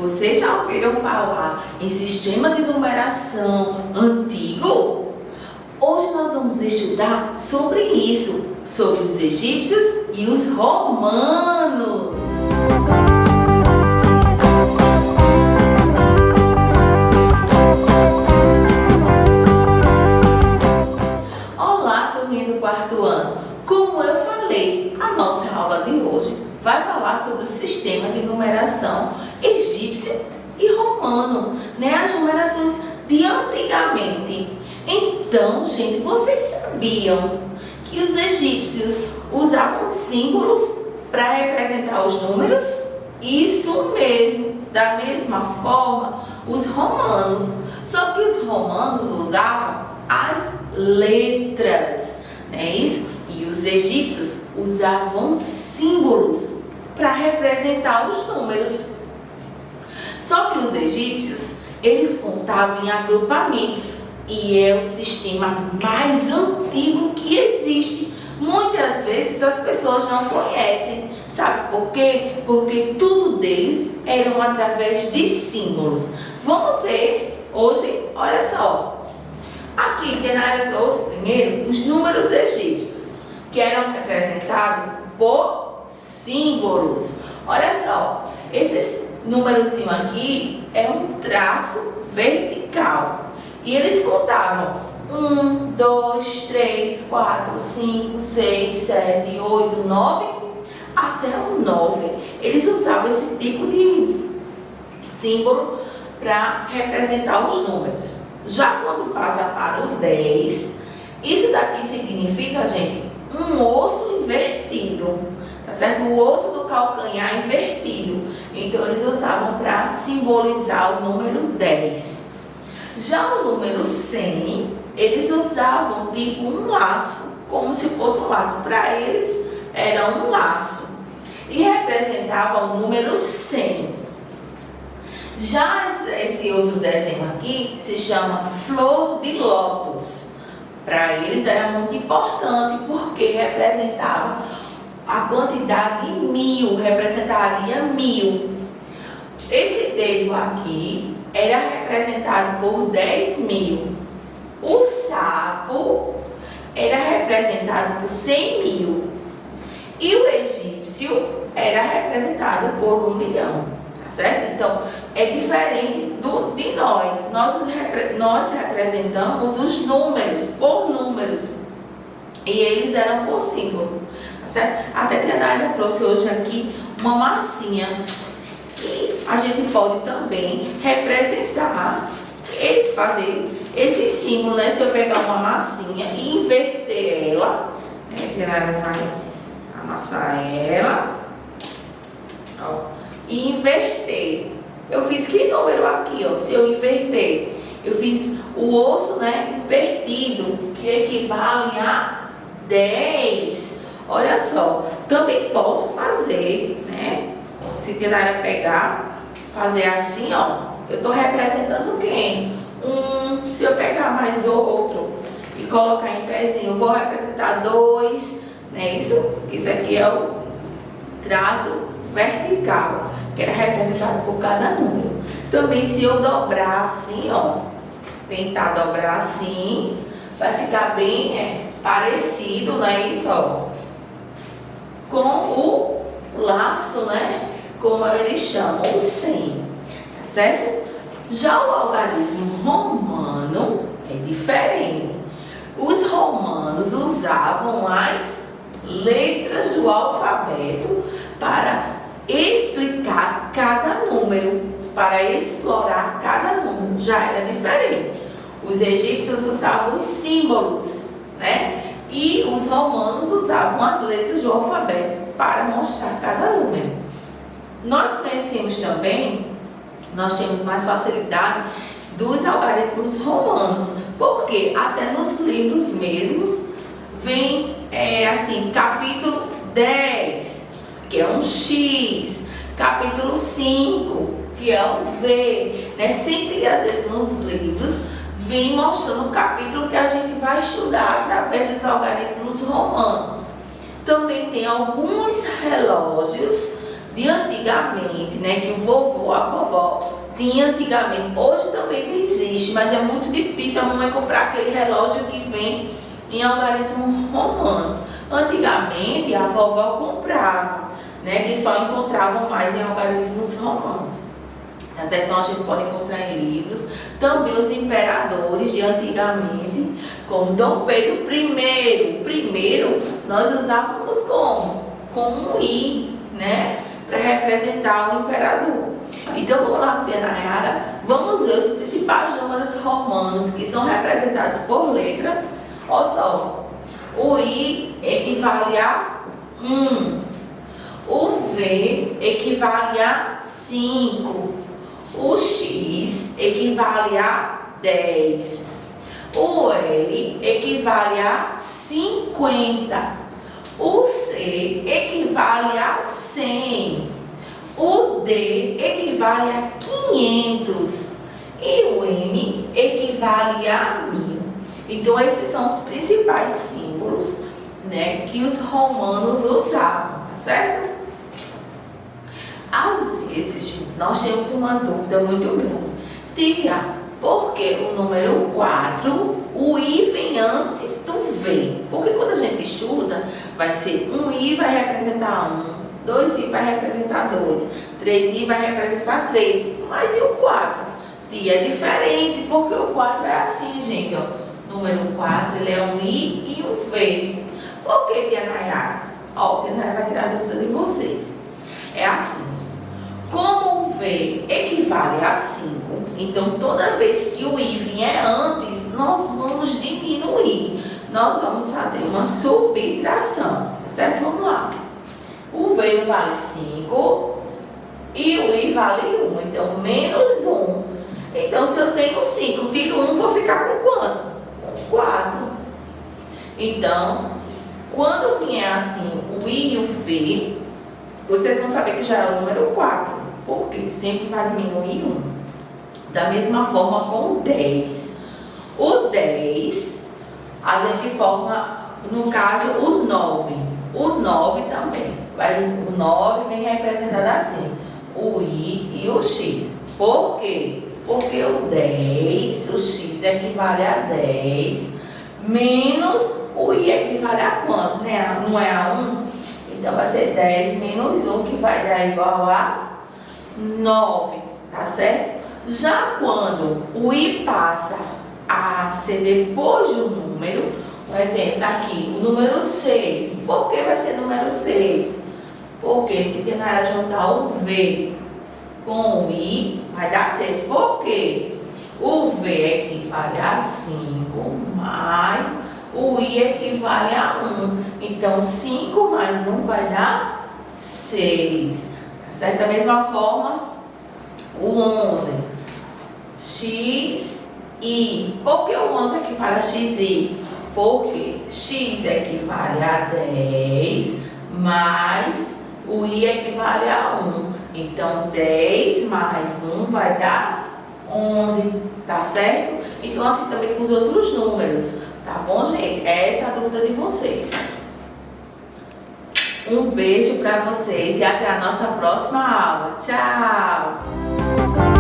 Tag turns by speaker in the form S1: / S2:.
S1: Vocês já ouviram falar em sistema de numeração antigo? Hoje nós vamos estudar sobre isso, sobre os egípcios e os romanos. Olá, turminha do quarto ano. Como eu falei, a nossa aula de hoje vai falar sobre o sistema de numeração egípcio e romano, As numerações de antigamente. Então, gente, vocês sabiam que os egípcios usavam símbolos para representar os números? Isso mesmo, da mesma forma, os romanos. Só que os romanos usavam as letras, não é isso? E os egípcios usavam símbolos para representar os números. Só que os egípcios, eles contavam em agrupamentos e é o sistema mais antigo que existe. Muitas vezes as pessoas não conhecem. Sabe por quê? Porque tudo deles eram através de símbolos. Vamos ver hoje, olha só. Aqui, Denara trouxe primeiro os números egípcios, que eram representados por símbolos. Olha só, esses números aqui é um traço vertical. E eles contavam 1, 2, 3, 4, 5, 6, 7, 8, 9, até o 9. Eles usavam esse tipo de símbolo para representar os números. Já quando passa para o 10, isso daqui significa, gente, um osso invertido, tá certo? O osso do calcanhar invertido. Então, eles usavam para simbolizar o número 10. Já o número 100, eles usavam tipo um laço, como se fosse um laço. Para eles, era um laço. E representava o número 100. Já esse outro desenho aqui se chama flor de lótus. Para eles era muito importante porque representava a quantidade de 1000, representaria 1000. Esse dedo aqui era representado por 10.000. O sapo era representado por 100.000. E o egípcio era representado por 1 milhão. Tá certo? Então, é diferente de nós. Nós representamos os números por números. E eles eram por símbolo. Tá certo? A Tatiana trouxe hoje aqui uma massinha. E a gente pode também representar, fazer esse símbolo, Se eu pegar uma massinha e inverter ela, a Tatiana vai amassar ela, e inverter. Eu fiz que número aqui, Se eu inverter, eu fiz o osso, invertido, que equivale a 10. Olha só, também posso fazer, Se tentar pegar, fazer assim, eu estou representando quem? Se eu pegar mais outro e colocar em pezinho, eu vou representar 2, Isso aqui é o traço vertical, que era representado por cada número. Também se eu dobrar assim, tentar dobrar assim, vai ficar bem parecido, Isso, com o laço, Como eles chamam, o 100, tá certo? Já o algarismo romano é diferente. Os romanos usavam as letras do alfabeto para explicar cada número, para explorar cada número. Já era diferente. Os egípcios usavam os símbolos, E os romanos usavam as letras do alfabeto para mostrar cada número. Nós conhecemos também, nós temos mais facilidade dos algarismos romanos, porque até nos livros mesmos vem capítulo 10, que é um X, capítulo 5, que é um V, Sempre, às vezes, nos livros vem mostrando o capítulo que a gente vai estudar através dos algarismos romanos. Também tem alguns relógios de antigamente, né, que o vovô, a vovó tinha antigamente. Hoje também não existe, mas é muito difícil a mamãe comprar aquele relógio que vem em algarismo romano. Antigamente a vovó comprava, né, que só encontravam mais em algarismos romanos. Tá certo? Então a gente pode encontrar em livros. Também os imperadores de antigamente, como Dom Pedro I. Primeiro nós usávamos como? Com um I, né? Para representar o imperador. Então vamos lá, tia Nayara, vamos ver os principais números romanos que são representados por letra. Olha só, o I equivale a 1, o V equivale a 5, o X equivale a 10, o L equivale a 50, o C equivale a 100, o D equivale a 500 e o M equivale a 1000. Então esses são os principais símbolos, né, que os romanos usavam, tá certo? Às vezes nós temos uma dúvida muito grande. Tia, por que o número 4, o I vem antes do V? Porque quando a gente estuda, vai ser um I vai representar 1, 2 I vai representar 2, 3 I vai representar 3, mas e o 4? Tia, é diferente, porque o 4 é assim, gente, ó. Número 4, ele é um I e um V. Por que, tia Nayara? Ó, tia Nayara vai tirar a dúvida de vocês. É assim. Como o V equivale a 5, então toda vez que o I vier antes, nós vamos diminuir. Nós vamos fazer uma subtração, tá certo? Vamos lá. O V vale 5 e o I vale 1, então menos 1. Então se eu tenho 5, tiro 1, vou ficar com quanto? 4. Então, quando vier assim o I e o V, vocês vão saber que já é o número 4, porque sempre vai diminuir 1. Da mesma forma com o 10. O 10, a gente forma, no caso, o 9. O 9 também. O 9 vem representado assim, o I e o X. Por quê? Porque o 10, o X equivale a 10, menos o I equivale a quanto? Né? Não é a 1? Então vai ser 10 menos 1, que vai dar igual a 9, tá certo? Já quando o I passa a ser depois do número, um exemplo aqui, o número 6. Por que vai ser número 6? Porque se tentar juntar o V com o I, vai dar 6. Por quê? O V equivale a 5, mais o I equivale a 1. Então, 5 mais 1 vai dar 6. Certo? Da mesma forma, o 11. X, I. Por que o 11 equivale a XI? Porque X equivale a 10, mais o I equivale a 1. Então, 10 mais 1 vai dar 11, tá certo? Então, assim também com os outros números, tá bom, gente? Essa é a dúvida de vocês. Um beijo para vocês e até a nossa próxima aula. Tchau!